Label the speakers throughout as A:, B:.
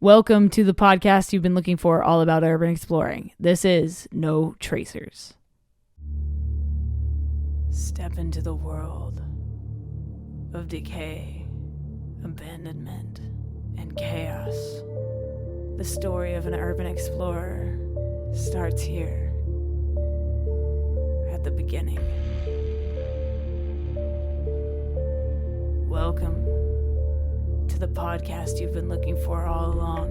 A: Welcome to the podcast you've been looking for, all about urban exploring. This is No Tracers. Step into the world of decay, abandonment, and chaos. The story of an urban explorer starts here, at the beginning. Welcome to the podcast you've been looking for all along.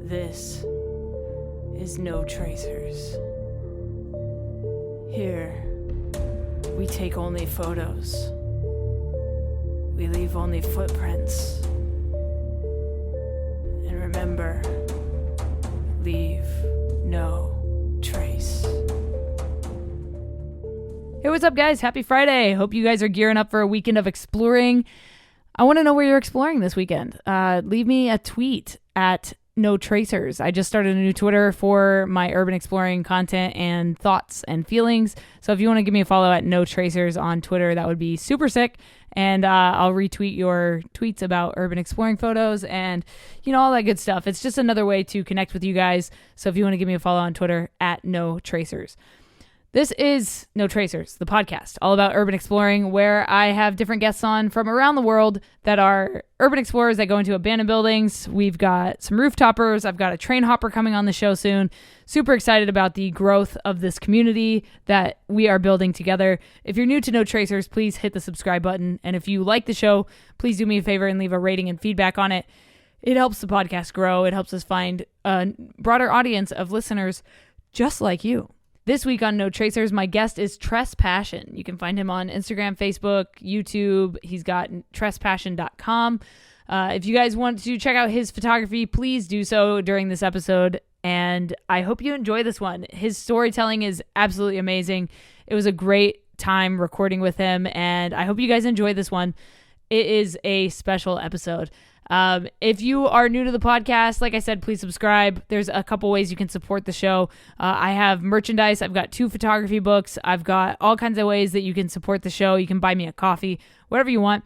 A: This is No Tracers. Here, we take only photos. We leave only footprints. And remember, leave no trace. Hey, what's up, guys? Happy Friday. Hope you guys are gearing up for a weekend of exploring. I want to know where you're exploring this weekend. Leave me a tweet at No Tracers. I just started a new Twitter for my urban exploring content and thoughts and feelings. So if you want to give me a follow at No Tracers on Twitter, that would be super sick. And I'll retweet your tweets about urban exploring photos and, all that good stuff. It's just another way to connect with you guys. So if you want to give me a follow on Twitter at No Tracers. This is No Tracers, the podcast, all about urban exploring, where I have different guests on from around the world that are urban explorers that go into abandoned buildings. We've got some rooftopers. I've got a train hopper coming on the show soon. Super excited about the growth of this community that we are building together. If you're new to No Tracers, please hit the subscribe button. And if you like the show, please do me a favor and leave a rating and feedback on it. It helps the podcast grow. It helps us find a broader audience of listeners just like you. This week on No Tracers, my guest is Trespassion. You can find him on Instagram, Facebook, YouTube. He's got trespassion.com. If you guys want to check out his photography, please do so during this episode. And I hope you enjoy this one. His storytelling is absolutely amazing. It was a great time recording with him, and I hope you guys enjoy this one. It is a special episode. If you are new to the podcast, like I said, please subscribe. There's a couple ways you can support the show. I have merchandise. I've got 2 photography books. I've got all kinds of ways that you can support the show. You can buy me a coffee, whatever you want.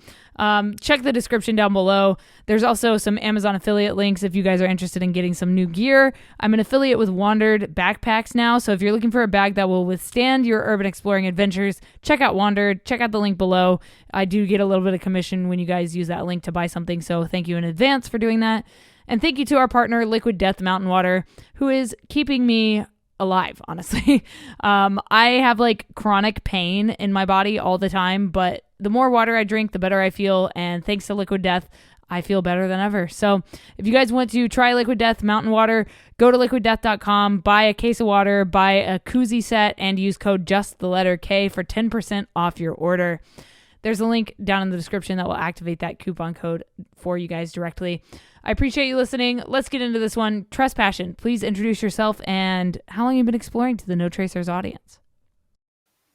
A: Check the description down below. There's also some Amazon affiliate links if you guys are interested in getting some new gear. I'm an affiliate with Wandered Backpacks now, so if you're looking for a bag that will withstand your urban exploring adventures, check out Wandered. Check out the link below. I do get a little bit of commission when you guys use that link to buy something, so thank you in advance for doing that. And thank you to our partner, Liquid Death Mountain Water, who is keeping me alive, honestly. I have chronic pain in my body all the time, but the more water I drink, the better I feel. And thanks to Liquid Death, I feel better than ever. So if you guys want to try Liquid Death Mountain Water, go to liquiddeath.com, buy a case of water, buy a koozie set, and use code JUSTTHELETTERK for 10% off your order. There's a link down in the description that will activate that coupon code for you guys directly. I appreciate you listening. Let's get into this one. Trespassion, please introduce yourself and how long you've been exploring to the No Tracers audience.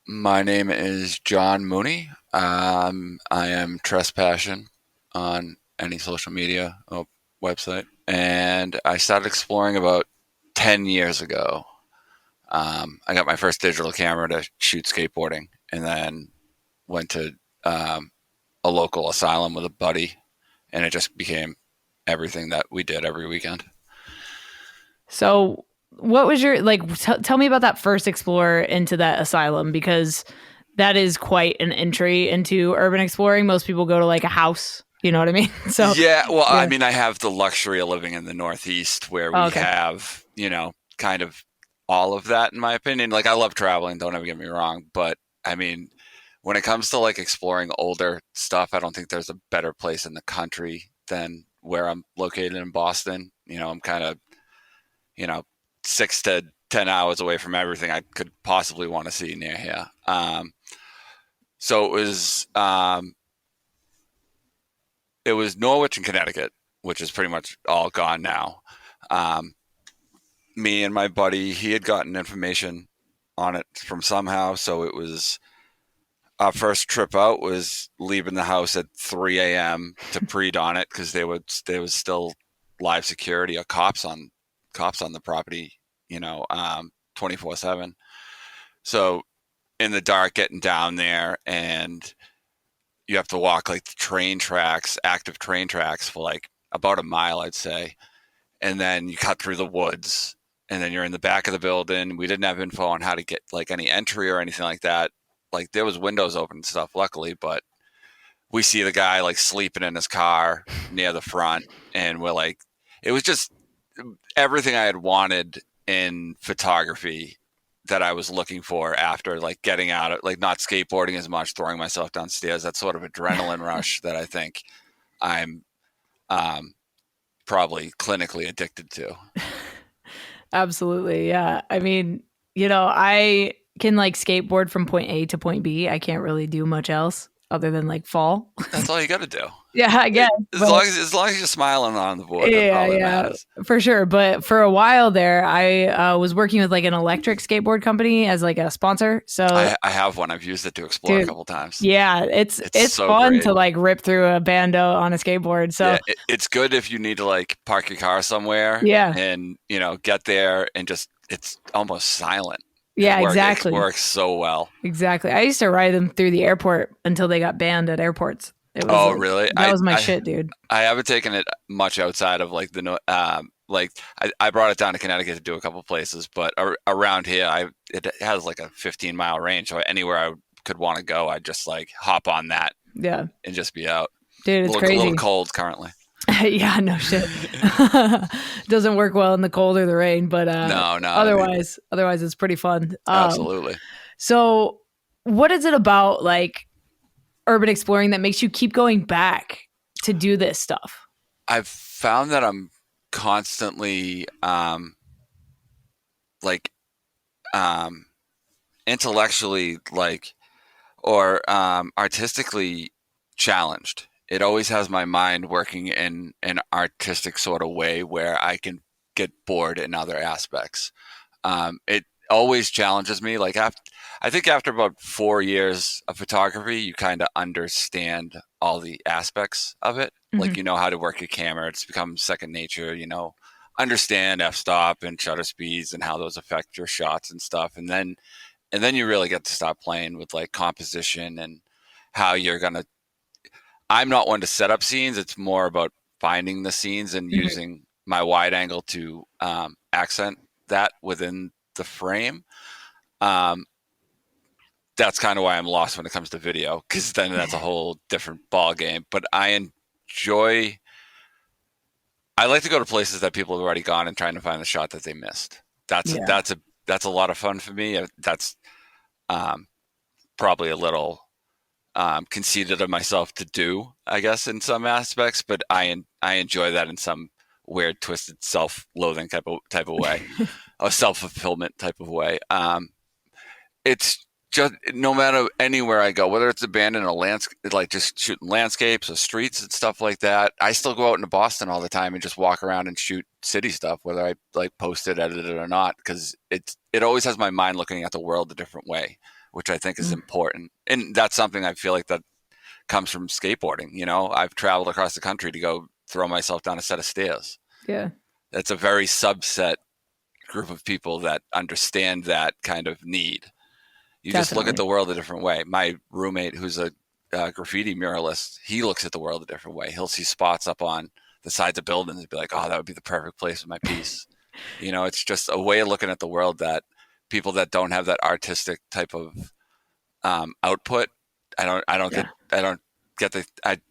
B: My name is John Mooney. I am Trespassion on any social media website. And I started exploring about 10 years ago. I got my first digital camera to shoot skateboarding and then went to a local asylum with a buddy. And it just became everything that we did every weekend.
A: So what was your, tell me about that first explore into that asylum, because that is quite an entry into urban exploring. Most people go to a house, you know what I mean? So
B: yeah. I mean, I have the luxury of living in the Northeast where we have, kind of all of that, in my opinion. I love traveling, don't ever get me wrong. But I mean, when it comes to exploring older stuff, I don't think there's a better place in the country than where I'm located in Boston. I'm kind of, 6 to 10 hours away from everything I could possibly want to see near here. So it was Norwich and Connecticut, which is pretty much all gone now. Me and my buddy, he had gotten information on it from somehow. So it was, our first trip out was leaving the house at 3 a.m. to pre-dawn it because there was still live security or cops on the property, 24/7. So in the dark, getting down there, and you have to walk the train tracks, active train tracks, for about a mile, I'd say. And then you cut through the woods, and then you're in the back of the building. We didn't have info on how to get like any entry or anything like that. Like there was windows open and stuff, luckily, but we see the guy like sleeping in his car near the front, and we're like, it was just everything I had wanted in photography that I was looking for after like getting out of like not skateboarding as much, throwing myself downstairs. That sort of adrenaline rush that I think I'm probably clinically addicted to.
A: Absolutely. Yeah. I mean, I can like skateboard from point A to point B. I can't really do much else other than like fall.
B: That's all you got to do.
A: Yeah, I guess.
B: As long as you're smiling on the board, that's all that matters.
A: For sure. But for a while there, I was working with like an electric skateboard company as like a sponsor. So
B: I have one. I've used it to explore a couple times.
A: Yeah, it's so fun great to like rip through a bando on a skateboard. So
B: yeah, it's good if you need to like park your car somewhere.
A: Yeah,
B: and get there and just it's almost silent.
A: Yeah, exactly.
B: It works so well.
A: Exactly. I used to ride them through the airport until they got banned at airports.
B: Really?
A: That was my shit, dude.
B: I haven't taken it much outside of like I brought it down to Connecticut to do a couple places, but around here, it has like a 15-mile range. So anywhere I could want to go, I'd just like hop on that.
A: Yeah.
B: And just be out.
A: Dude, it's crazy.
B: A little cold currently.
A: Yeah, no shit. Doesn't work well in the cold or the rain, but
B: no.
A: Otherwise, it's pretty fun.
B: Absolutely.
A: So, what is it about like urban exploring that makes you keep going back to do this stuff?
B: I've found that I'm constantly intellectually or artistically challenged. It always has my mind working in an artistic sort of way where I can get bored in other aspects. It always challenges me. I think after about 4 years of photography, you kind of understand all the aspects of it. Mm-hmm. Like, you know how to work your camera. It's become second nature, understand f-stop and shutter speeds and how those affect your shots and stuff. And then you really get to start playing with like composition and how you're going to, I'm not one to set up scenes. It's more about finding the scenes and mm-hmm. using my wide angle to accent that within the frame. That's kind of why I'm lost when it comes to video, because then that's a whole different ball game. But I like to go to places that people have already gone and trying to find the shot that they missed. That's a lot of fun for me. That's probably a little conceited of myself to do, I guess, in some aspects. But I enjoy that in some weird, twisted, self-loathing type of way, or self-fulfillment type of way. It's just no matter anywhere I go, whether it's abandoned or landscape, like just shooting landscapes or streets and stuff like that. I still go out into Boston all the time and just walk around and shoot city stuff, whether I like post it, edit it or not, because it always has my mind looking at the world a different way, which I think is important. And that's something I feel like that comes from skateboarding. I've traveled across the country to go throw myself down a set of stairs.
A: Yeah. That's
B: a very subset group of people that understand that kind of need. You Definitely. Just look at the world a different way. My roommate, who's a graffiti muralist, he looks at the world a different way. He'll see spots up on the sides of buildings and be like, oh, that would be the perfect place for my piece. It's just a way of looking at the world that people that don't have that artistic type of output, I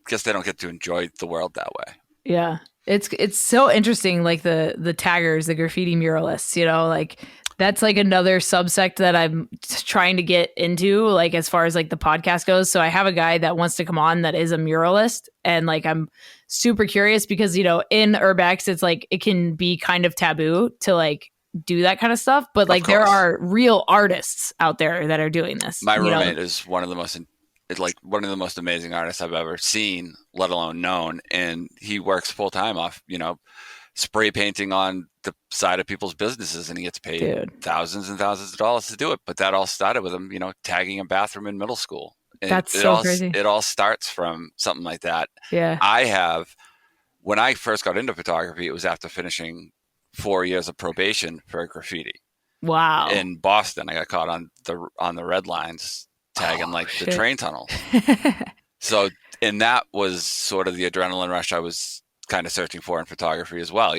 B: guess they don't get to enjoy the world that way.
A: Yeah. It's so interesting, like the taggers, the graffiti muralists, like that's like another subsect that I'm trying to get into, like as far as like the podcast goes. So I have a guy that wants to come on that is a muralist, and like I'm super curious because in Urbex it's like it can be kind of taboo to like do that kind of stuff, but like there are real artists out there that are doing this.
B: My roommate is one of the most amazing artists I've ever seen, let alone known, and he works full time off spray painting on the side of people's businesses, and he gets paid thousands and thousands of dollars to do it. But that all started with him, tagging a bathroom in middle school. And
A: That's so crazy.
B: It all starts from something like that.
A: Yeah.
B: When I first got into photography, it was after finishing 4 years of probation for graffiti.
A: Wow.
B: In Boston, I got caught on the red lines tagging the train tunnels. So, and that was sort of the adrenaline rush I was kind of searching for in photography as well.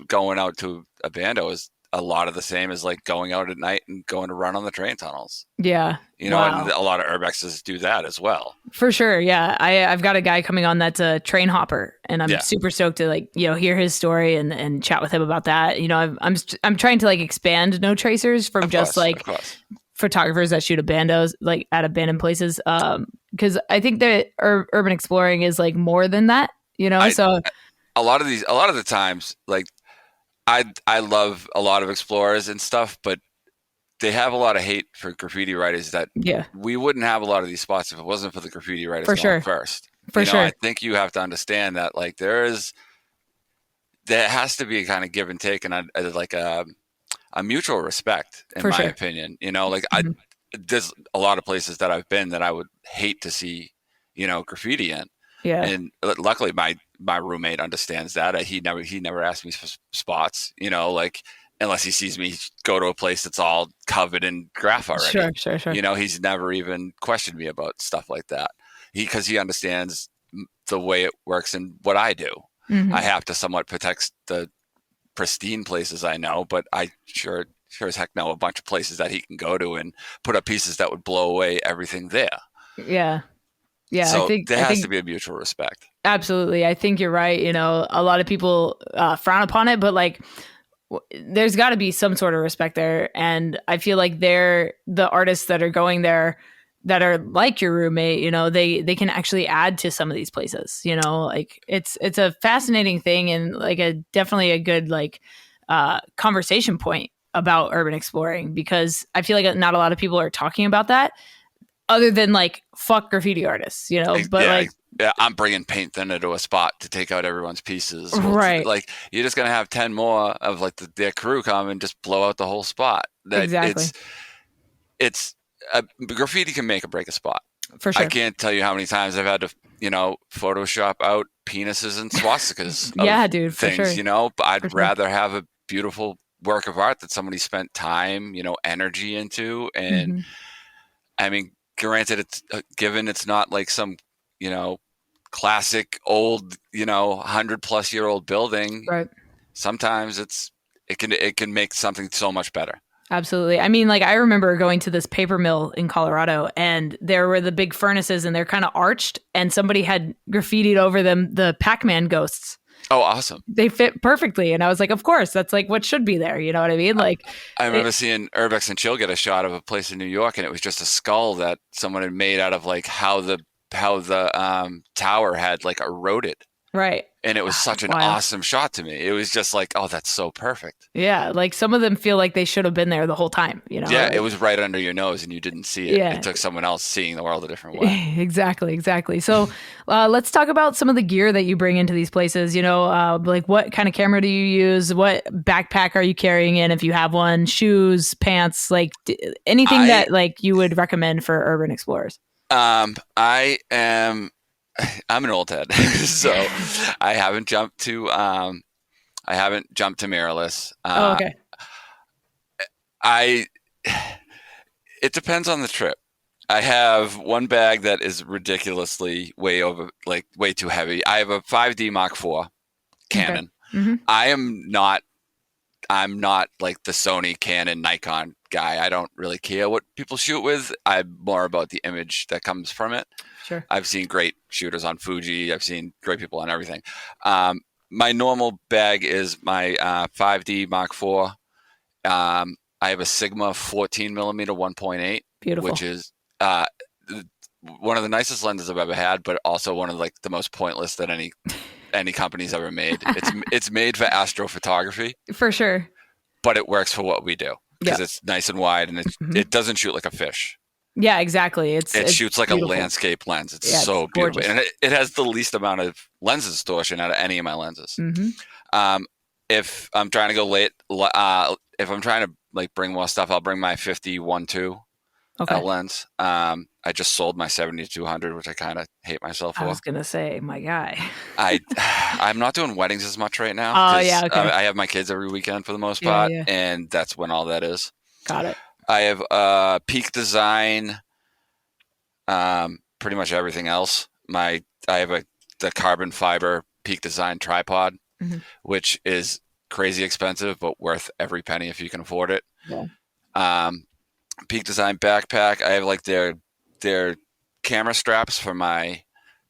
B: Going out to a bando is a lot of the same as like going out at night and going to run on the train tunnels.
A: Yeah.
B: And a lot of urbexes do that as well.
A: For sure. Yeah. I've got a guy coming on that's a train hopper, and I'm super stoked to like, hear his story and chat with him about that. I'm trying to like expand No Tracers from photographers that shoot bandos, like at abandoned places. Cause I think that urban exploring is like more than that, so
B: a lot of the times, like I love a lot of explorers and stuff, but they have a lot of hate for graffiti writers that we wouldn't have a lot of these spots if it wasn't for the graffiti writers first. For sure. I think you have to understand that like there has to be a kind of give and take and a mutual respect in my opinion. There's a lot of places that I've been that I would hate to see, graffiti in.
A: Yeah.
B: And luckily my roommate understands that. He never asked me for spots, unless he sees me go to a place that's all covered in graph already.
A: Sure.
B: He's never even questioned me about stuff like that. Because he understands the way it works and what I do. Mm-hmm. I have to somewhat protect the pristine places I know, but I sure as heck know a bunch of places that he can go to and put up pieces that would blow away everything there.
A: Yeah. Yeah.
B: So there has to be a mutual respect.
A: Absolutely. I think you're right. A lot of people frown upon it, but like there's got to be some sort of respect there. And I feel like the artists that are going there that are like your roommate, they can actually add to some of these places, like it's a fascinating thing and like definitely a good like conversation point about urban exploring, because I feel like not a lot of people are talking about that other than like fuck graffiti artists, but
B: I'm bringing paint thinner to a spot to take out everyone's pieces.
A: Right.
B: Like you're just going to have 10 more of like their crew come and just blow out the whole spot.
A: Exactly.
B: It's graffiti can make or break a spot.
A: For sure.
B: I can't tell you how many times I've had to, Photoshop out penises and swastikas.
A: Yeah, dude,
B: things,
A: for sure.
B: But I'd rather have a beautiful work of art that somebody spent time, energy into. And I mean, granted, it's given it's not like some, classic old, 100+ year old building.
A: Right.
B: Sometimes it can make something so much better.
A: Absolutely. I mean, like I remember going to this paper mill in Colorado, and there were the big furnaces and they're kind of arched, and somebody had graffitied over them the Pac-Man ghosts.
B: Oh, awesome.
A: They fit perfectly. And I was like, of course, that's like what should be there. You know what I mean? Like
B: I remember seeing Urbex and Chill get a shot of a place in New York, and it was just a skull that someone had made out of like how the tower had like eroded.
A: Right.
B: And it was such an awesome shot to me. It was just like, oh, that's so perfect.
A: Yeah. Like some of them feel like they should have been there the whole time,
B: Yeah,
A: like,
B: it was right under your nose and you didn't see it.
A: Yeah.
B: It took someone else seeing the world a different way.
A: Exactly. So let's talk about some of the gear that you bring into these places. Like what kind of camera do you use? What backpack are you carrying in if you have one? Shoes, pants, like anything that like you would recommend for urban explorers?
B: I'm an old head, so I haven't jumped to mirrorless.
A: Okay.
B: It depends on the trip. I have one bag that is ridiculously way too heavy. I have a 5D Mark IV Canon. Okay. Mm-hmm. I'm not like the Sony, Canon, Nikon guy. I don't really care what people shoot with. I'm more about the image that comes from it.
A: Sure.
B: I've seen great shooters on Fuji. I've seen great people on everything. My normal bag is my 5D Mark IV. I have a Sigma 14 millimeter 1.8.
A: Beautiful.
B: Which is one of the nicest lenses I've ever had, but also one of like the most pointless that any company's ever made. It's made for astrophotography.
A: For sure.
B: But it works for what we do because it's nice and wide and it doesn't shoot like a fish.
A: Yeah, exactly. It
B: shoots like beautiful. A landscape lens. It's so beautiful. And it has the least amount of lens distortion out of any of my lenses. Mm-hmm. If I'm trying to go late, if I'm trying to like bring more stuff, I'll bring my 50-1.2 lens. I just sold my 70-200, which I kind of hate myself for.
A: I was going to say, my guy.
B: I'm not doing weddings as much right now.
A: Oh, yeah, okay.
B: I have my kids every weekend for the most part, and that's when all that is.
A: Got it.
B: I have Peak Design, pretty much everything else. I have the carbon fiber Peak Design tripod, which is crazy expensive, but worth every penny if you can afford it.
A: Yeah.
B: Peak Design backpack. I have like their camera straps for my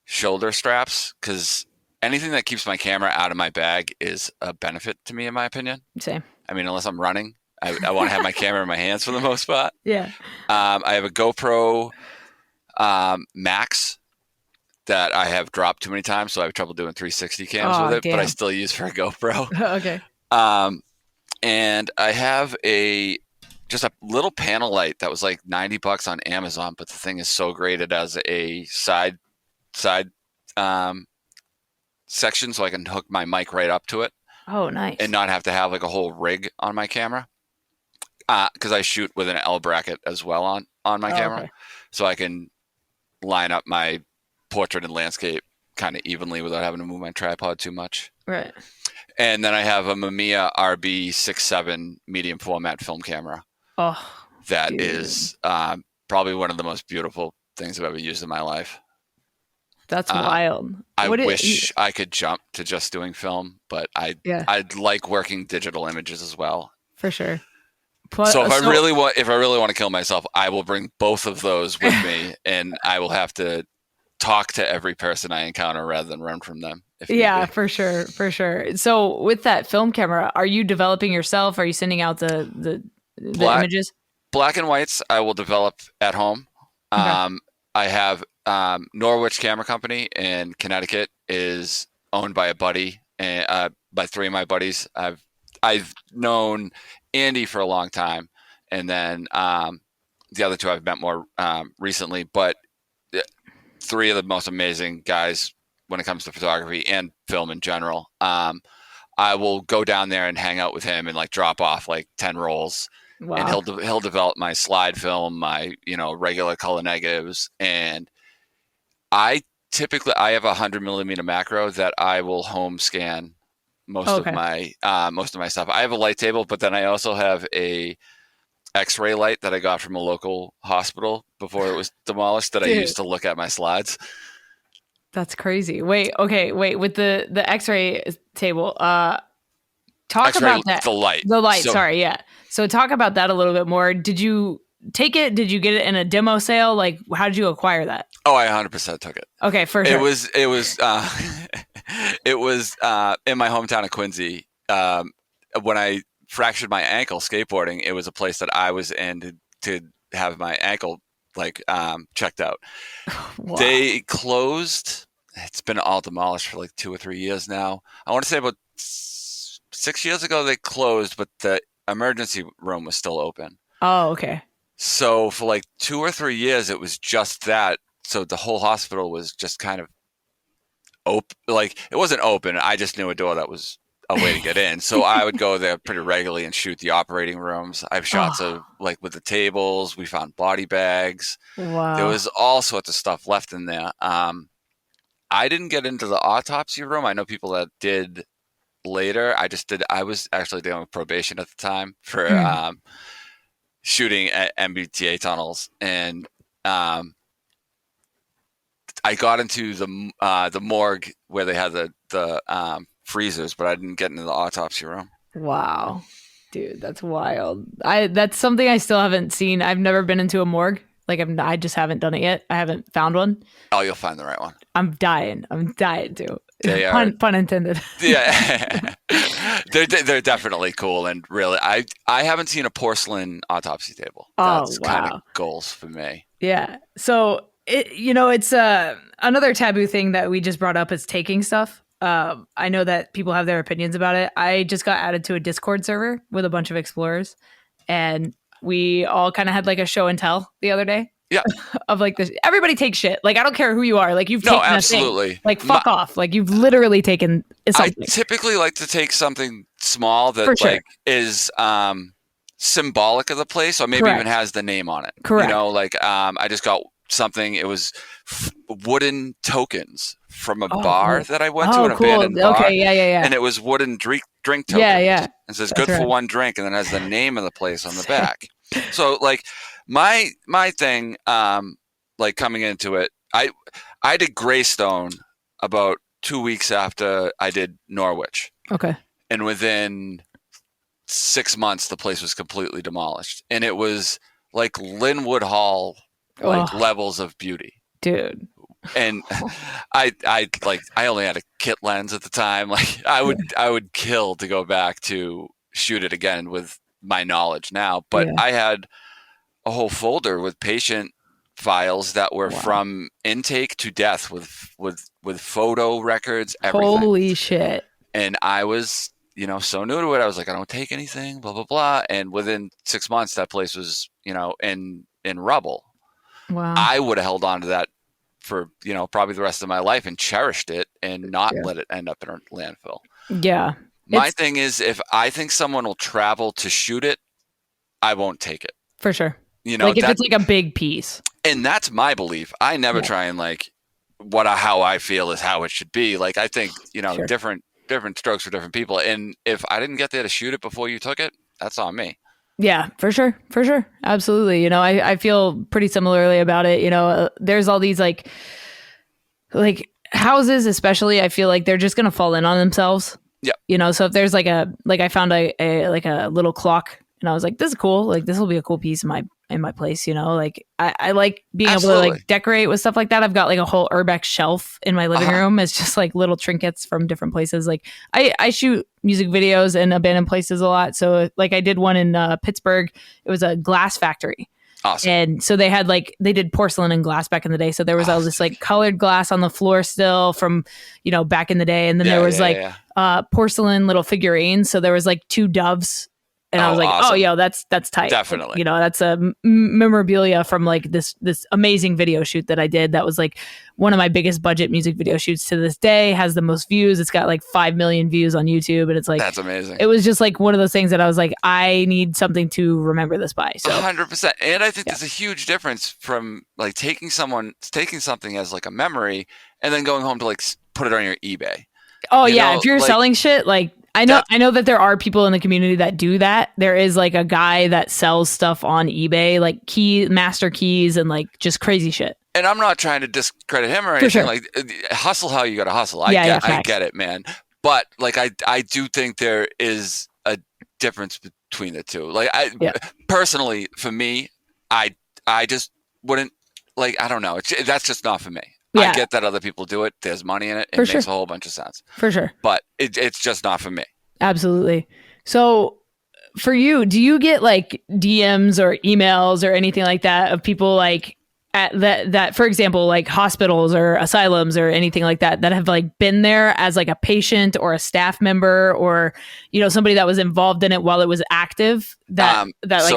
B: shoulder straps, because anything that keeps my camera out of my bag is a benefit to me, in my opinion.
A: Same.
B: I mean, unless I'm running, I want to have my camera in my hands for the most part.
A: Yeah.
B: I have a GoPro Max that I have dropped too many times, so I have trouble doing 360 cams with it, but I still use for a GoPro.
A: Okay.
B: And I have just a little panel light that was like $90 on Amazon, but the thing is so great. It has a side section, so I can hook my mic right up to it.
A: Oh, nice.
B: And not have to have like a whole rig on my camera. Because I shoot with an L bracket as well on my camera. Okay. So I can line up my portrait and landscape kind of evenly without having to move my tripod too much.
A: Right.
B: And then I have a Mamiya RB67 medium format film camera.
A: Oh,
B: that is probably one of the most beautiful things I've ever used in my life.
A: That's wild.
B: I wish I could jump to just doing film, but I'd like working digital images as well.
A: For sure.
B: So if I really want to kill myself, I will bring both of those with me, and I will have to talk to every person I encounter rather than run from them.
A: Yeah, for sure. So with that film camera, are you developing yourself? Are you sending out the images?
B: Black and whites I will develop at home. Okay. I have Norwich Camera Company in Connecticut, is owned by a buddy, and by three of my buddies. I've known Andy for a long time, and then the other two I've met more recently. But three of the most amazing guys when it comes to photography and film in general. I will go down there and hang out with him and like drop off like 10 rolls. Wow. And he'll develop my slide film, my regular color negatives, and I have a 100mm macro that I will home scan most of my stuff. I have a light table, but then I also have a X-ray light that I got from a local hospital before it was demolished that I used to look at my slides.
A: That's crazy. Wait, with the X-ray table, talk about that.
B: The light.
A: Sorry, yeah. So talk about that a little bit more. Did you take it? Did you get it in a demo sale? Like, how did you acquire that?
B: Oh, I 100% took it.
A: Okay, for sure.
B: It was in my hometown of Quincy. When I fractured my ankle skateboarding, it was a place that I was in to have my ankle checked out. Wow. They closed. It's been all demolished for like 2 or 3 years now. I want to say about 6 years ago they closed, but the emergency room was still open.
A: Oh, okay.
B: So for like 2 or 3 years, it was just that. So the whole hospital was just kind of open. Like, it wasn't open. I just knew a door that was a way to get in. So I would go there pretty regularly and shoot the operating rooms. I have shots of like with the tables. We found body bags.
A: Wow.
B: There was all sorts of stuff left in there. I didn't get into the autopsy room. I know people that did later. I was actually dealing with probation at the time for shooting at MBTA tunnels, and I got into the morgue where they had the freezers, but I didn't get into the autopsy room.
A: Wow, dude, that's wild. That's something I still haven't seen. I've never been into a morgue. Like, I just haven't done it yet. I haven't found one.
B: Oh, you'll find the right one.
A: I'm dying to.
B: They are.
A: Pun intended.
B: Yeah. They're definitely cool, and really, I haven't seen a porcelain autopsy table. That's kind of goals for me.
A: Yeah. So it's another taboo thing that we just brought up is taking stuff. I know that people have their opinions about it. I just got added to a Discord server with a bunch of explorers, and we all kind of had like a show and tell the other day.
B: Yeah.
A: Of like this, everybody takes shit. Like, I don't care who you are. Like, you've taken
B: absolutely.
A: A thing. Like, fuck off. Like, you've literally taken something.
B: I typically like to take something small that is symbolic of the place, or maybe even has the name on it.
A: Correct.
B: I just got something. It was wooden tokens from a bar that I went to, an abandoned bar.
A: Okay, yeah.
B: And it was wooden drink tokens.
A: Yeah.
B: It says good for one drink, and then has the name of the place on the back. So, like, my thing, like, coming into it, I did Greystone about 2 weeks after I did Norwich.
A: Okay.
B: And within 6 months, the place was completely demolished. And it was like Linwood Hall, like levels of beauty.
A: Dude.
B: And I only had a kit lens at the time. Like I would kill to go back to shoot it again with my knowledge now. But I had a whole folder with patient files that were from intake to death with photo records, everything. Holy
A: shit.
B: And I was, so new to it. I was like, I don't take anything, blah, blah, blah. And within 6 months, that place was, in rubble.
A: Wow.
B: I would have held on to that for, probably the rest of my life and cherished it and not let it end up in a landfill.
A: Yeah.
B: My thing is, if I think someone will travel to shoot it, I won't take it.
A: For sure. Like if it's like a big piece.
B: And that's my belief. I never try and how I feel is how it should be. Like I think, different strokes for different people. And if I didn't get there to shoot it before you took it, that's on me.
A: Yeah, for sure. For sure. Absolutely. I feel pretty similarly about it. There's all these like houses, especially, I feel like they're just going to fall in on themselves.
B: Yeah.
A: So if there's I found a little clock and I was like, this is cool. Like this will be a cool piece in my place, I like being
B: Absolutely.
A: able to decorate with stuff like that. I've got a whole Urbex shelf in my living room. It's just little trinkets from different places. I shoot music videos in abandoned places a lot. So I did one in Pittsburgh. It was a glass factory.
B: Awesome.
A: And so they had they did porcelain and glass back in the day. So there was all this colored glass on the floor still from, back in the day. And then there was porcelain little figurines. So there was 2 doves. And I was like,
B: awesome.
A: oh, yo, that's tight.
B: Definitely.
A: That's a memorabilia from this amazing video shoot that I did. That was one of my biggest budget music video shoots to this day, has the most views. It's got 5 million views on YouTube. And it's
B: that's amazing.
A: It was just one of those things that I was like, I need something to remember this by. So
B: 100%. And I think there's a huge difference from taking something as a memory and then going home to put it on your eBay.
A: Oh, if you're selling shit, I know that there are people in the community that do that. There is a guy that sells stuff on eBay, master keys and just crazy shit.
B: And I'm not trying to discredit him or anything.
A: Sure.
B: Hustle how you got to hustle. I get it, man. But I do think there is a difference between the two. Personally, for me, I just wouldn't I don't know. That's just not for me. Yeah. I get that other people do it. There's money in it. It makes a whole bunch of sense.
A: For sure.
B: But it's just not for me.
A: Absolutely. So for you, do you get DMs or emails or anything like that of people at that, for example, hospitals or asylums or anything like that have been there as a patient or a staff member or, somebody that was involved in it while it was active that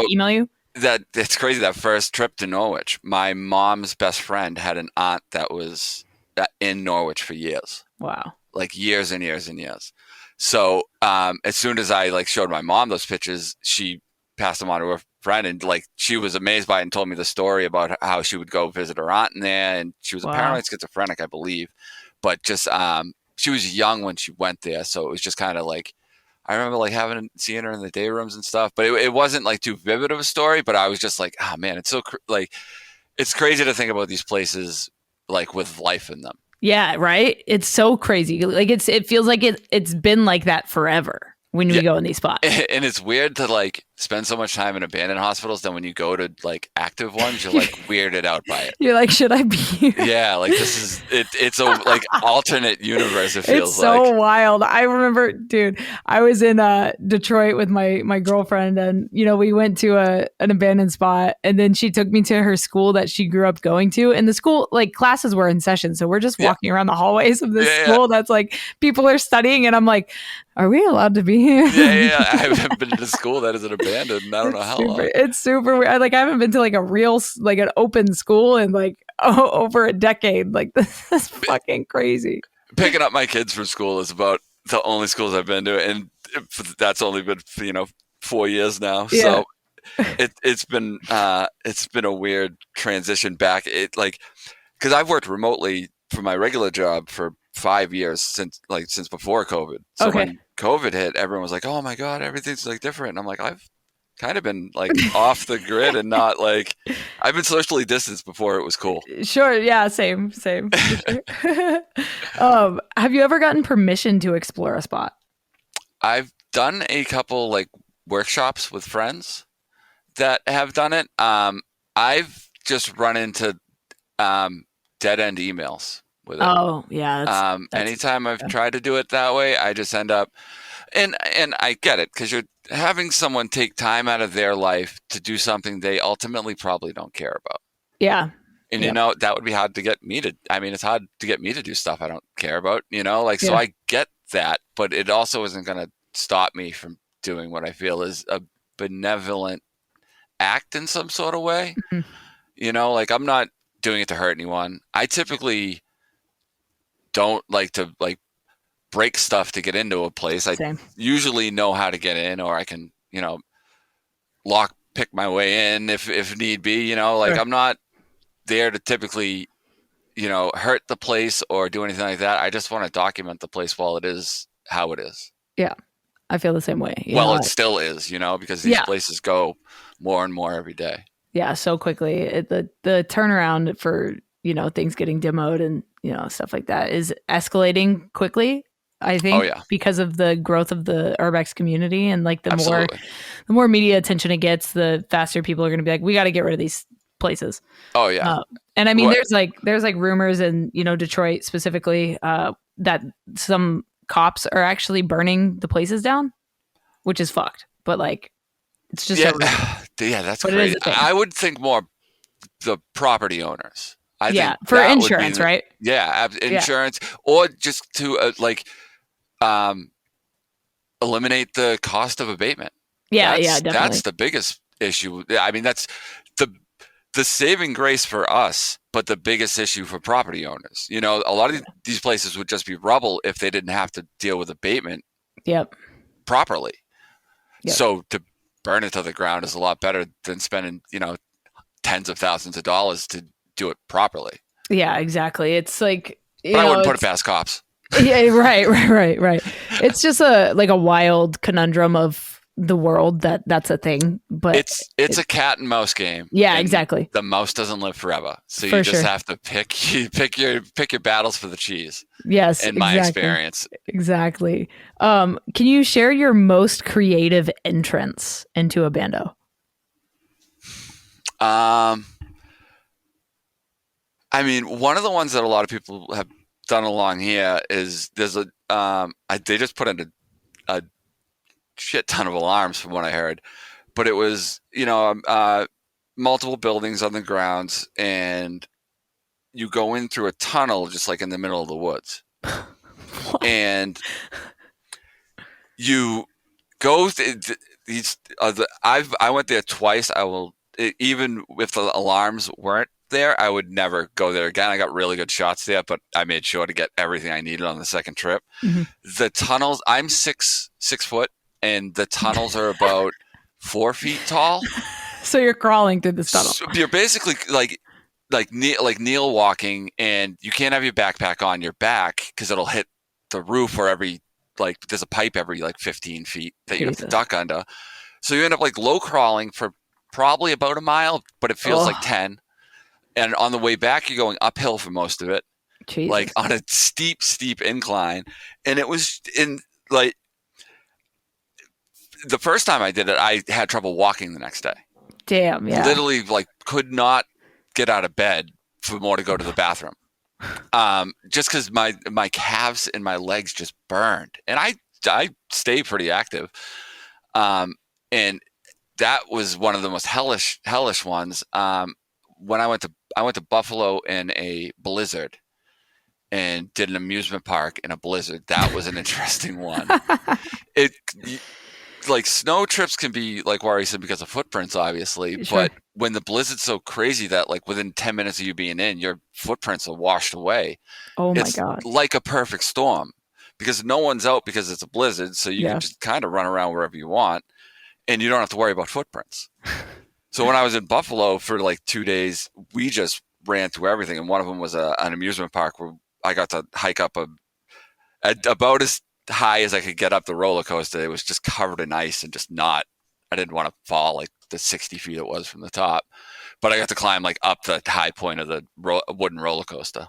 A: email you?
B: That it's crazy. That first trip to Norwich, my mom's best friend had an aunt that was in Norwich for years.
A: Wow.
B: Years and years and years. So as soon as I showed my mom those pictures, she passed them on to her friend, and she was amazed by it and told me the story about how she would go visit her aunt in there, and she was apparently schizophrenic, I believe, but just she was young when she went there, so it was just kind of I remember seeing her in the day rooms and stuff, but it wasn't too vivid of a story. But I was just oh man, it's so it's crazy to think about these places with life in them.
A: Yeah, right. It's so crazy. It feels like it's been like that forever when we go in these spots.
B: And it's weird to spend so much time in abandoned hospitals. Then when you go to active ones, you're weirded out by it.
A: You're should I be here?
B: Yeah, this is it. It's a alternate universe. It feels
A: it's so wild. I remember, dude, I was in Detroit with my girlfriend, and we went to an abandoned spot, and then she took me to her school that she grew up going to, and the school classes were in session, so we're just walking around the hallways of this school that's people are studying, and I'm like, are we allowed to be here?
B: Yeah. I haven't been to school that isn't abandoned in I don't know how long.
A: It's super weird. I haven't been to a real an open school in over a decade. This is fucking crazy.
B: Picking up my kids from school is about the only schools I've been to, and that's only been 4 years now. Yeah. So it's been a weird transition back. Because I've worked remotely for my regular job for 5 years since before COVID. So when COVID hit, everyone was like, "Oh my God, everything's different." And I'm like, I've kind of been like off the grid and not like I've been socially distanced before it was cool.
A: Sure. Yeah. Same. Sure. Have you ever gotten permission to explore a spot?
B: I've done a couple like workshops with friends that have done it. I've just run into dead end emails with it.
A: Oh, yeah.
B: Anytime I've tried to do it that way, I just end up, and I get it because you're having someone take time out of their life to do something they ultimately probably don't care about.
A: Yeah.
B: And that would be hard to get me to. I mean, it's hard to get me to do stuff I don't care about. So I get that, but it also isn't going to stop me from doing what I feel is a benevolent act in some sort of way.
A: Mm-hmm.
B: I'm not doing it to hurt anyone. I typically don't like to break stuff to get into a place. I usually know how to get in, or I can, pick my way in if need be. Sure. I'm not there to typically, hurt the place or do anything like that. I just want to document the place while it is how it is.
A: Yeah. I feel the same way.
B: It still is, because these places go more and more every day.
A: Yeah, so quickly. The turnaround for, things getting demoed and, stuff like that is escalating quickly, I think, because of the growth of the Urbex community. And like the more media attention it gets, the faster people are going to be like, we got to get rid of these places.
B: Oh, yeah.
A: And I mean, there's rumors in, Detroit specifically that some cops are actually burning the places down, which is fucked. But it's just
B: that's crazy. I would think more the property owners. I think
A: for insurance, right?
B: Yeah, insurance, or just to eliminate the cost of abatement.
A: Yeah, definitely.
B: That's the biggest issue. I mean, that's the saving grace for us, but the biggest issue for property owners. A lot of these places would just be rubble if they didn't have to deal with abatement properly. Yep. So to burn it to the ground is a lot better than spending, tens of thousands of dollars to do it properly.
A: Yeah, exactly. It's like,
B: but I wouldn't put it past cops.
A: Yeah, right. It's just a wild conundrum of the world that's a thing, but
B: it's a cat and mouse game.
A: Yeah, exactly.
B: The mouse doesn't live forever, so you just have to pick your battles for the cheese.
A: Yes,
B: in my experience.
A: Exactly. Can you share your most creative entrance into a bando?
B: I mean, one of the ones that a lot of people have done along here is there's they just put in a shit ton of alarms from what I heard, but it was multiple buildings on the grounds, and you go in through a tunnel just like in the middle of the woods. And you go I went there twice. Even if the alarms weren't there, I would never go there again. I got really good shots there, but I made sure to get everything I needed on the second trip. Mm-hmm. The tunnels, I'm 6 foot, and the tunnels are about 4 feet tall.
A: So you're crawling through this tunnel. So
B: you're basically like Neil walking, and you can't have your backpack on your back because it'll hit the roof, or there's a pipe every 15 feet that you have to duck under. So you end up low crawling for probably about a mile, but it feels like 10. And on the way back, you're going uphill for most of it, on a steep incline. And it was the first time I did it, I had trouble walking the next day.
A: Damn, yeah.
B: Literally, could not get out of bed for more to go to the bathroom. Just because my calves and my legs just burned. And I stay pretty active. And that was one of the most hellish ones. When I went to Buffalo in a blizzard and did an amusement park in a blizzard. That was an interesting one. Snow trips can be worrisome because of footprints, obviously. Sure. But when the blizzard's so crazy that within 10 minutes of you being in, your footprints are washed away.
A: Oh my God.
B: It's like a perfect storm because no one's out because it's a blizzard. So you can just kind of run around wherever you want and you don't have to worry about footprints. So when I was in Buffalo for 2 days, we just ran through everything. And one of them was an amusement park where I got to hike up about as high as I could get up the roller coaster. It was just covered in ice and just not I didn't want to fall like the 60 feet it was from the top, but I got to climb like up the high point of the wooden roller coaster.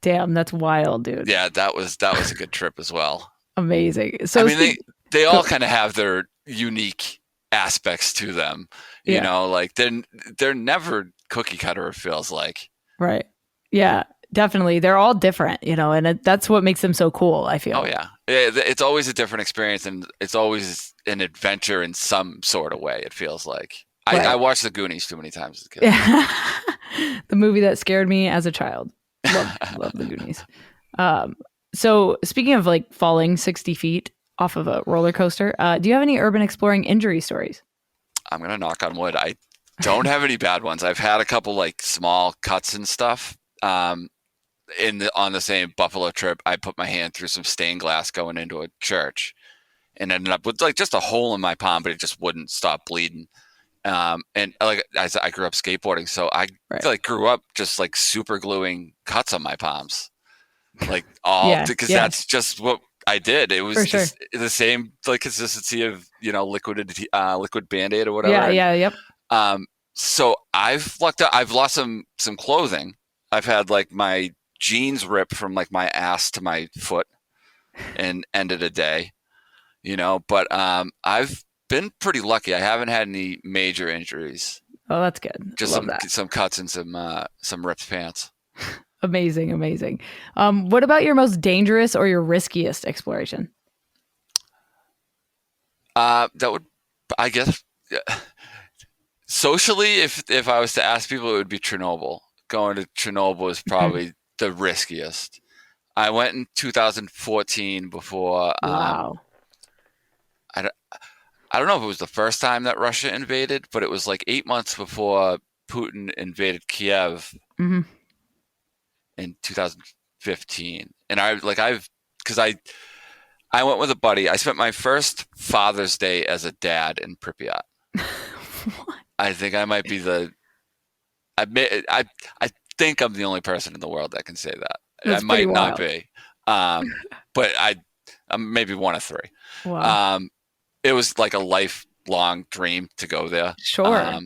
A: Damn, that's wild, dude.
B: Yeah, that was a good trip as well.
A: Amazing. So
B: I mean, they all kind of have their unique aspects to them. You know, like they're never cookie cutter, it feels like.
A: Right. Yeah, definitely. They're all different, you know, and that's what makes them so cool, I feel.
B: Oh, yeah. It's always a different experience, and it's always an adventure in some sort of way, it feels like. Right. I watched The Goonies too many times as a kid.
A: Yeah. The movie that scared me as a child. Love The Goonies. So speaking of like falling 60 feet off of a roller coaster, do you have any urban exploring injury stories?
B: I'm going to knock on wood. I don't have any bad ones. I've had a couple like small cuts and stuff. On the same Buffalo trip, I put my hand through some stained glass going into a church and ended up with like just a hole in my palm, but it just wouldn't stop bleeding. And like I grew up skateboarding, so I like grew up just like super gluing cuts on my palms, like all because that's just what I did. It was just the same like consistency of liquid Band-Aid or whatever.
A: Yep.
B: So I've lost some clothing. I've had like my jeans ripped from like my ass to my foot and ended a day, but I've been pretty lucky. I haven't had any major injuries.
A: Oh, that's good.
B: Just some cuts and some ripped pants.
A: Amazing. What about your most dangerous or your riskiest exploration?
B: That would, I guess, socially, if I was to ask people, it would be Chernobyl. Going to Chernobyl is probably the riskiest. I went in 2014 before.
A: Wow.
B: I don't know if it was the first time that Russia invaded, but it was like 8 months before Putin invaded Kiev in 2015. And I went with a buddy. I spent my first Father's Day as a dad in Pripyat.
A: What?
B: I think I might be I think I'm the only person in the world that can say that.
A: That's
B: I might
A: wild.
B: not be, but I'm maybe one of three.
A: Wow.
B: It was like a lifelong dream to go there.
A: Sure.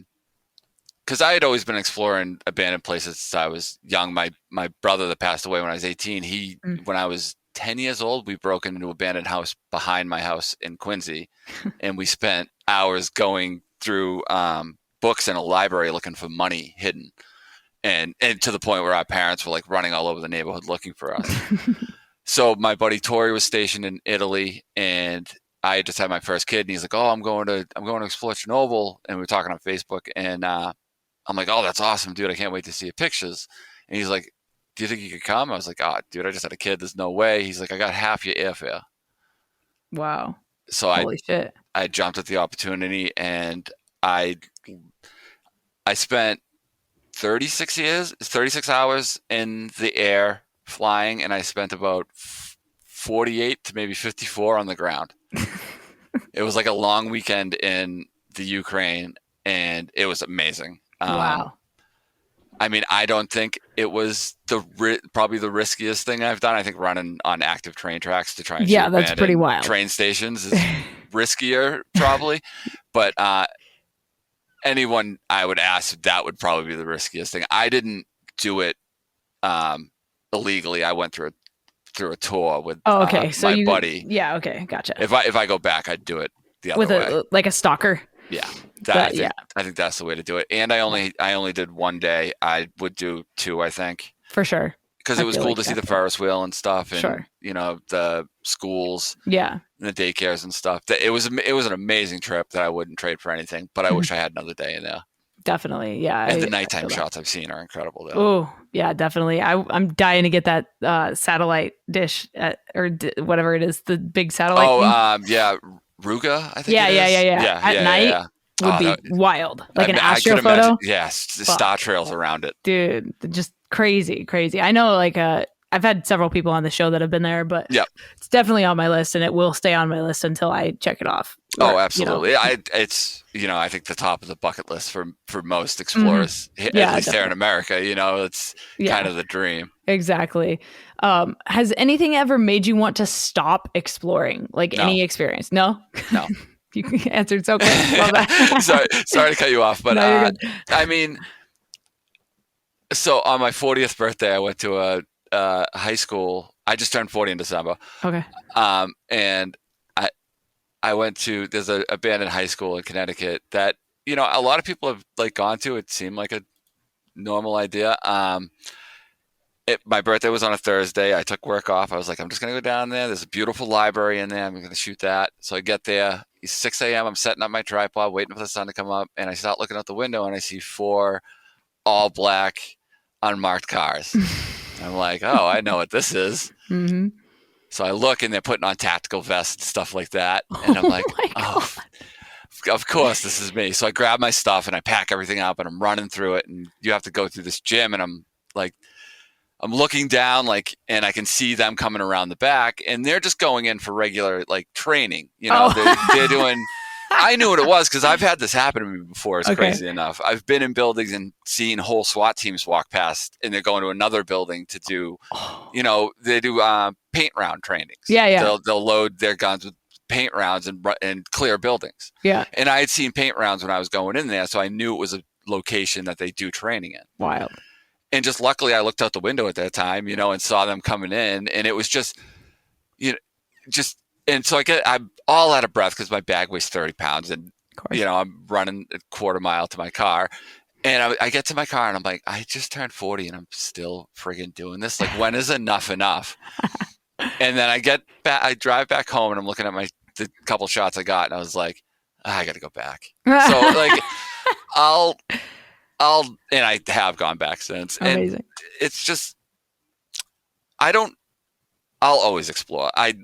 B: Because I had always been exploring abandoned places since I was young. My brother that passed away when I was 18, when I was 10 years old, we broke into an abandoned house behind my house in Quincy, and we spent hours going through books in a library looking for money hidden, and to the point where our parents were like running all over the neighborhood looking for us. So my buddy Tori was stationed in Italy, and I just had my first kid, and he's like, "Oh, I'm going to explore Chernobyl," and we were talking on Facebook, and I'm like, "Oh, that's awesome, dude! I can't wait to see your pictures." And he's like, "Do you think you could come?" I was like, "Oh, dude, I just had a kid. There's no way." He's like, "I got half your airfare."
A: Wow.
B: So
A: Holy shit.
B: I jumped at the opportunity, and I spent 36 hours in the air flying, and I spent about 48 to maybe 54 on the ground. It was like a long weekend in the Ukraine, and it was amazing.
A: Wow.
B: I mean, I don't think it was probably the riskiest thing I've done. I think running on active train tracks to try and shoot
A: that's pretty wild.
B: Train stations is riskier, probably. But anyone I would ask, that would probably be the riskiest thing. I didn't do it illegally. I went through a tour with my buddy.
A: Yeah, okay, gotcha.
B: If I go back, I'd do it the other way.
A: Like a stalker.
B: Yeah. I think that's the way to do it. And I only did one day. I would do two, I think.
A: For sure.
B: Because it was cool to see the Ferris wheel and stuff, and
A: sure.
B: The schools,
A: and
B: the daycares and stuff. It was an amazing trip that I wouldn't trade for anything. But I wish I had another day in there.
A: Definitely, yeah.
B: And the nighttime shots I've seen are incredible.
A: Oh, yeah, definitely. I'm dying to get that satellite dish whatever it is, the big satellite.
B: Yeah, Ruga. I think.
A: Yeah. At night would be wild, like an astro photo.
B: Yes, star trails around it,
A: dude. Just crazy. I know, like I've had several people on the show that have been there, but it's definitely on my list, and it will stay on my list until I check it off.
B: Oh, absolutely. It's I think the top of the bucket list for most explorers, at least definitely. Here in America. It's kind of the dream.
A: Exactly. Has anything ever made you want to stop exploring? Like any experience? No. You answered so quick. Love that.
B: sorry to cut you off, but
A: No,
B: I mean, so on my 40th birthday, I went to a high school. I just turned 40 in December.
A: Okay.
B: And I went to, there's a abandoned high school in Connecticut that, you know, a lot of people have like gone to. It seemed like a normal idea. My birthday was on a Thursday. I took work off. I was like, I'm just going to go down there. There's a beautiful library in there. I'm going to shoot that. So I get there. It's 6 a.m. I'm setting up my tripod, waiting for the sun to come up. And I start looking out the window and I see 4 all black unmarked cars. I'm like, oh, I know what this is.
A: Mm-hmm.
B: So I look and they're putting on tactical vests, stuff like that. And I'm like, oh, of course, this is me. So I grab my stuff and I pack everything up and I'm running through it. And you have to go through this gym. And I'm like, I'm looking down, like, and I can see them coming around the back, and they're just going in for regular, like, training. You know, they're doing. I knew what it was because I've had this happen to me before. It's crazy enough. I've been in buildings and seen whole SWAT teams walk past, and they're going to another building to do, you know, they do paint round trainings.
A: Yeah.
B: They'll load their guns with paint rounds and clear buildings.
A: Yeah.
B: And I had seen paint rounds when I was going in there, so I knew it was a location that they do training in.
A: Wild.
B: And just luckily, I looked out the window at that time, you know, and saw them coming in, and it was just, you know, and so I'm all out of breath because my bag weighs 30 pounds, and you know, I'm running a quarter mile to my car, and I get to my car, and I'm like, I just turned 40, and I'm still friggin' doing this. Like, when is enough? And then I get back, I drive back home, and I'm looking at the couple shots I got, and I was like, I got to go back. So like, and I have gone back since.
A: Amazing.
B: And it's just, I'll always explore. I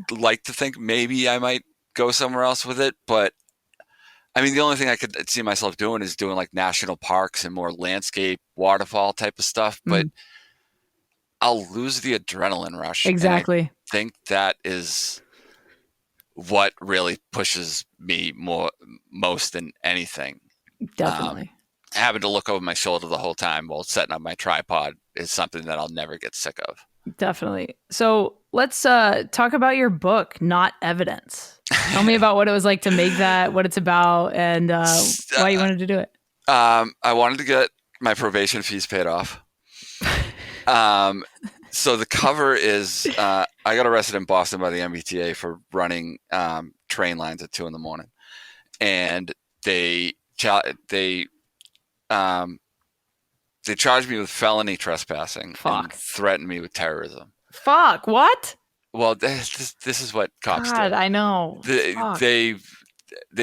B: like to think maybe I might go somewhere else with it, but I mean, the only thing I could see myself doing is doing like national parks and more landscape, waterfall type of stuff, but I'll lose the adrenaline rush.
A: Exactly.
B: I think that is what really pushes me most than anything.
A: Definitely.
B: Having to look over my shoulder the whole time while setting up my tripod is something that I'll never get sick of.
A: Definitely. So let's talk about your book, Not Evidence. Tell me about what it was like to make that, what it's about, and why you wanted to do it.
B: I wanted to get my probation fees paid off. So the cover is, I got arrested in Boston by the MBTA for running train lines at 2 a.m. And they charged me with felony trespassing and threatened me with terrorism.
A: Fuck, what?
B: Well, this is what cops do.
A: I know.
B: They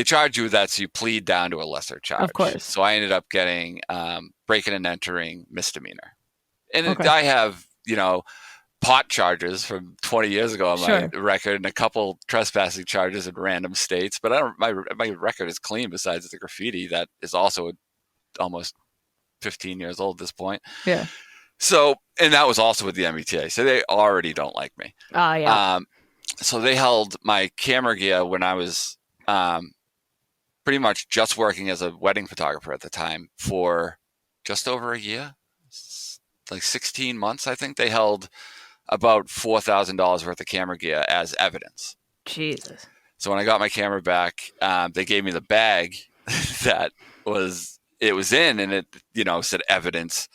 B: charge you with that, so you plead down to a lesser charge.
A: Of course.
B: So I ended up getting breaking and entering misdemeanor. And I have, you know, pot charges from 20 years ago on my record and a couple trespassing charges in random states. But my record is clean besides the graffiti that is also almost 15 years old at this point.
A: Yeah.
B: So, and that was also with the MBTA. So they already don't like me.
A: Yeah.
B: So they held my camera gear when I was pretty much just working as a wedding photographer at the time for just over a year, like 16 months, I think. They held about $4,000 worth of camera gear as evidence.
A: Jesus.
B: So when I got my camera back, they gave me the bag that it was in, and it, you know, said evidence,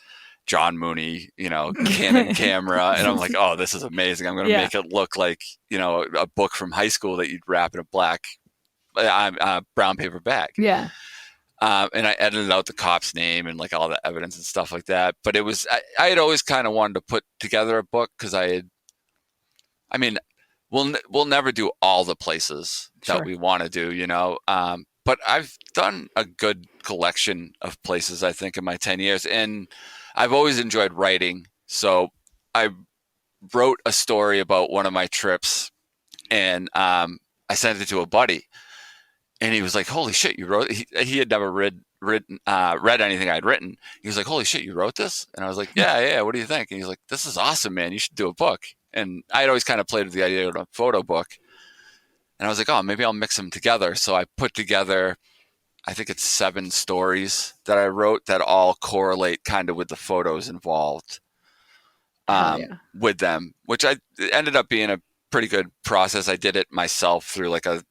B: John Mooney, you know, Canon camera. And I'm like, oh, this is amazing. I'm going to make it look like, you know, a book from high school that you'd wrap in a black brown paper bag.
A: Yeah.
B: And I edited out the cop's name and like all the evidence and stuff like that. But it was, I had always kind of wanted to put together a book because we'll never do all the places that we want to do, you know. But I've done a good collection of places, I think, in my 10 years. And I've always enjoyed writing. So I wrote a story about one of my trips, and I sent it to a buddy. And he was like, holy shit, you wrote it? He had never read anything I'd written. He was like, holy shit, you wrote this? And I was like, yeah, what do you think? And he's like, this is awesome, man. You should do a book. And I had always kind of played with the idea of a photo book. And I was like, oh, maybe I'll mix them together. So I put together, I think it's 7 stories that I wrote that all correlate kind of with the photos involved with them, which ended up being a pretty good process. I did it myself through like a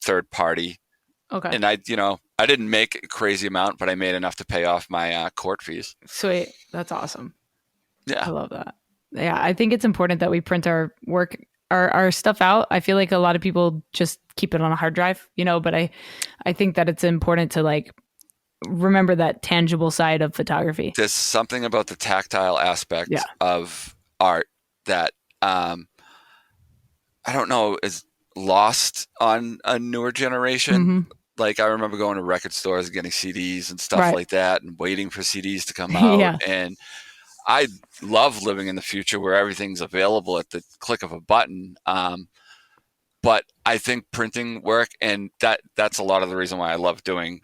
B: third party.
A: Okay.
B: And I didn't make a crazy amount, but I made enough to pay off my court fees.
A: Sweet. That's awesome.
B: Yeah.
A: I love that. Yeah. I think it's important that we print our work, our stuff out. I feel like a lot of people just keep it on a hard drive, but I think that it's important to like remember that tangible side of photography.
B: There's something about the tactile aspect of art that I don't know is lost on a newer generation.
A: Mm-hmm.
B: Like I remember going to record stores and getting CDs and stuff like that and waiting for CDs to come out. And I love living in the future where everything's available at the click of a button. But I think printing work, and that's a lot of the reason why I love doing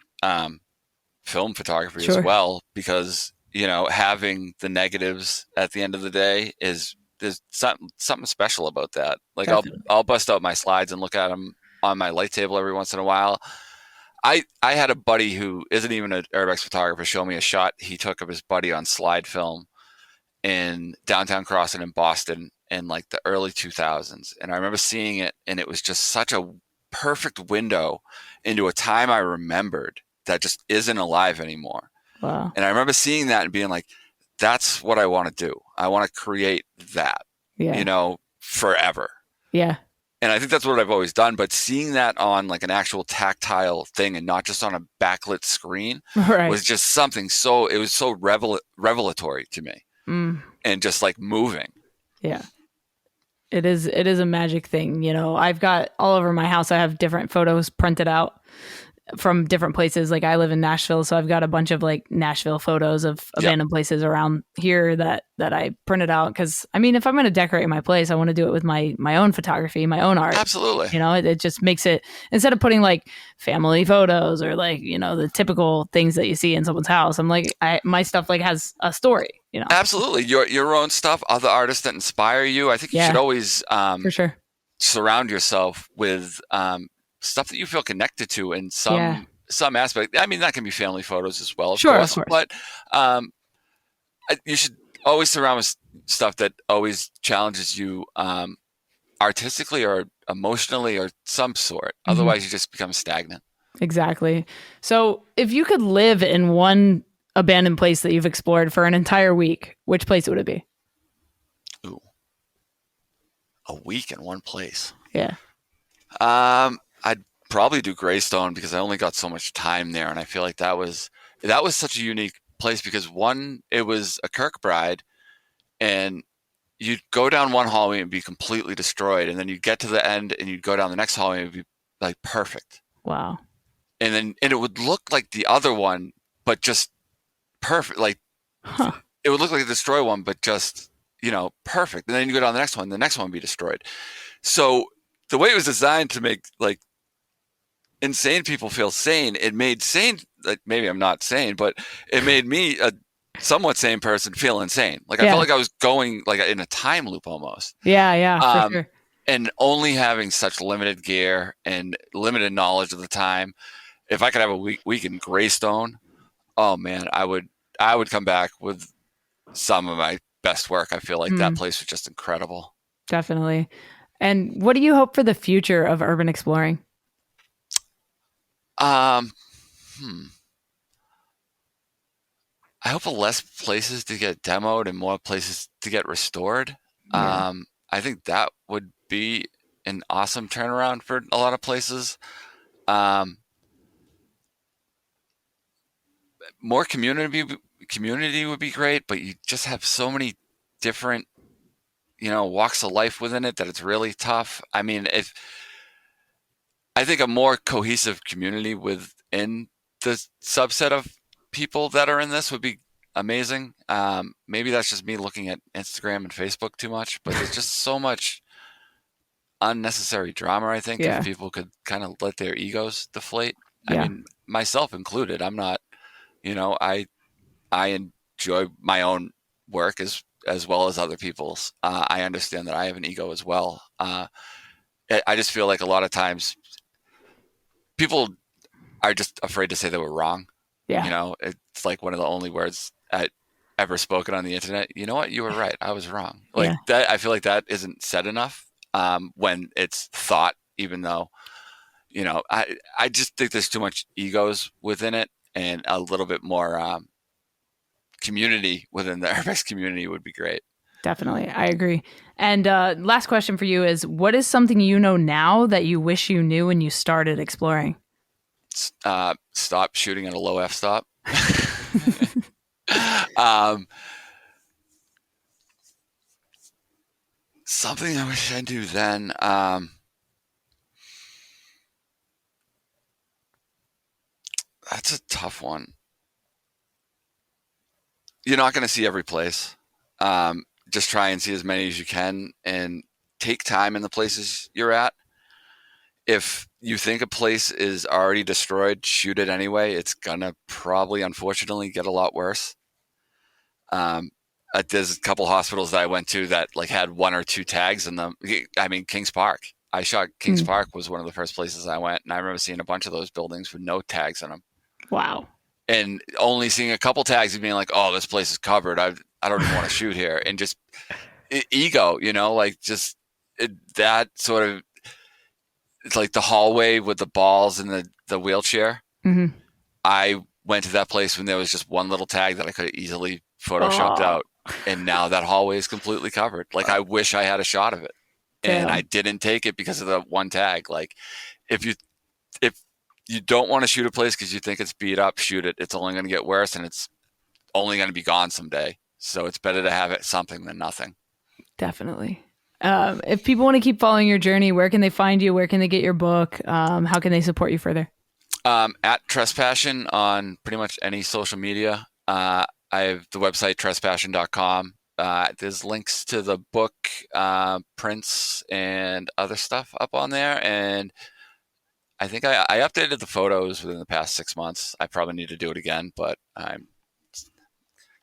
B: film photography as well, because having the negatives at the end of the day there's something special about that. Like I'll bust out my slides and look at them on my light table every once in a while. I had a buddy who isn't even an Urbex photographer show me a shot he took of his buddy on slide film in downtown Crossing in Boston in like the early 2000s. And I remember seeing it, and it was just such a perfect window into a time I remembered that just isn't alive anymore.
A: Wow.
B: And I remember seeing that and being like, that's what I want to do. I want to create that, forever.
A: Yeah.
B: And I think that's what I've always done. But seeing that on like an actual tactile thing and not just on a backlit screen was just something it was so revelatory to me. And just like moving.
A: Yeah. It is a magic thing. I've got all over my house, I have different photos printed out from different places. Like I live in Nashville, so I've got a bunch of like Nashville photos of abandoned places around here that I printed out. Because I mean, if I'm going to decorate my place, I want to do it with my own photography, my own art.
B: Absolutely.
A: It just makes it, instead of putting like family photos or like the typical things that you see in someone's house, I'm like my stuff like has a story.
B: Absolutely, your own stuff, other artists that inspire you. I think you should always
A: for sure
B: surround yourself with stuff that you feel connected to in some aspect. I mean, that can be family photos as well, of course. But you should always surround with stuff that always challenges you artistically or emotionally or some sort. Otherwise, you just become stagnant.
A: Exactly. So if you could live in one abandoned place that you've explored for an entire week, which place would it be?
B: Ooh. A week in one place.
A: Yeah.
B: I'd probably do Greystone because I only got so much time there, and I feel like that was such a unique place because one, it was a Kirkbride, and you'd go down one hallway and be completely destroyed, and then you'd get to the end and you'd go down the next hallway and it'd be like perfect.
A: Wow.
B: And it would look like the other one, but just perfect. Like it would look like a destroyed one, but just perfect. And then you go down the next one would be destroyed. So the way it was designed to make like insane people feel sane, it made sane, like maybe I'm not sane, but it made me a somewhat sane person feel insane. Like I felt like I was going like in a time loop almost.
A: Yeah, for sure.
B: And only having such limited gear and limited knowledge of the time, if I could have a week in Greystone, oh man, I would come back with some of my best work. I feel like that place was just incredible.
A: Definitely. And what do you hope for the future of urban exploring?
B: I hope less places to get demoed and more places to get restored. I think that would be an awesome turnaround for a lot of places. More community would be great, but you just have so many different, walks of life within it that it's really tough. I mean, I think a more cohesive community within the subset of people that are in this would be amazing. Maybe that's just me looking at Instagram and Facebook too much, but there's just so much unnecessary drama, I think, if people could kind of let their egos deflate. I mean, myself included. I'm not, I enjoy my own work as well as other people's. I understand that I have an ego as well. I just feel like a lot of times people are just afraid to say they were wrong. Yeah. It's like one of the only words ever spoken on the internet. You know what? You were right. I was wrong. Like that. I feel like that isn't said enough. when it's thought, even though, I just think there's too much egos within it, and a little bit more community within the Urbex community would be great.
A: Definitely. I agree. And last question for you is, what is something you know now that you wish you knew when you started exploring?
B: Stop shooting at a low f-stop. Something I wish I knew then. That's a tough one. You're not going to see every place. Just try and see as many as you can and take time in the places you're at. If you think a place is already destroyed, shoot it anyway. It's going to probably, unfortunately, get a lot worse. There's a couple hospitals that I went to that had 1 or 2 tags in them. I mean, Kings Park. I shot Kings Park was one of the first places I went, and I remember seeing a bunch of those buildings with no tags in them.
A: Wow. And
B: only seeing a couple tags and being like, oh, this place is covered. I don't even want to shoot here. And just ego, that sort of, it's like the hallway with the balls and the wheelchair. Mm-hmm. I went to that place when there was just one little tag that I could have easily photoshopped out. And now that hallway is completely covered. I wish I had a shot of it. And I didn't take it because of the one tag. If you don't want to shoot a place because you think it's beat up, shoot it. It's only going to get worse, and it's only going to be gone someday. So it's better to have it something than nothing.
A: Definitely. If people want to keep following your journey, where can they find you? Where can they get your book? How can they support you further?
B: At Trespassion on pretty much any social media. I have the website, trespassion.com. There's links to the book, prints, and other stuff up on there. And I think I updated the photos within the past 6 months. I probably need to do it again, but I'm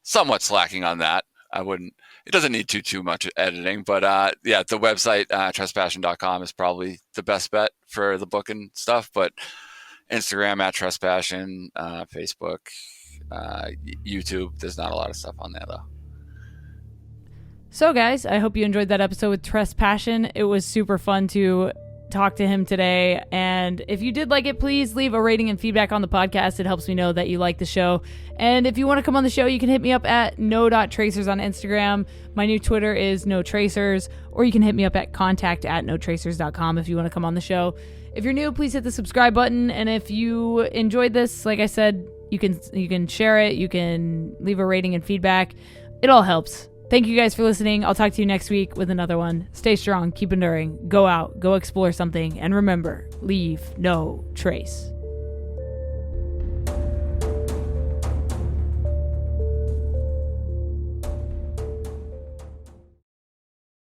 B: somewhat slacking on that. It doesn't need too much editing, but the website, trespassion.com is probably the best bet for the book and stuff. But Instagram at Trespassion, Facebook, YouTube, there's not a lot of stuff on there though.
A: So guys, I hope you enjoyed that episode with Trespassion. It was super fun to talk to him today, and if you did like it, please leave a rating and feedback on the podcast. It helps me know that you like the show. And if you want to come on the show, you can hit me up at no.tracers on Instagram. My new Twitter is notracers, or you can hit me up at contact@notracers.com if you want to come on the show. If you're new, please hit the subscribe button, and if you enjoyed this, like I said, you can share it, you can leave a rating and feedback. It all helps. Thank you guys for listening. I'll talk to you next week with another one. Stay strong, keep enduring, go out, go explore something, and remember, leave no trace.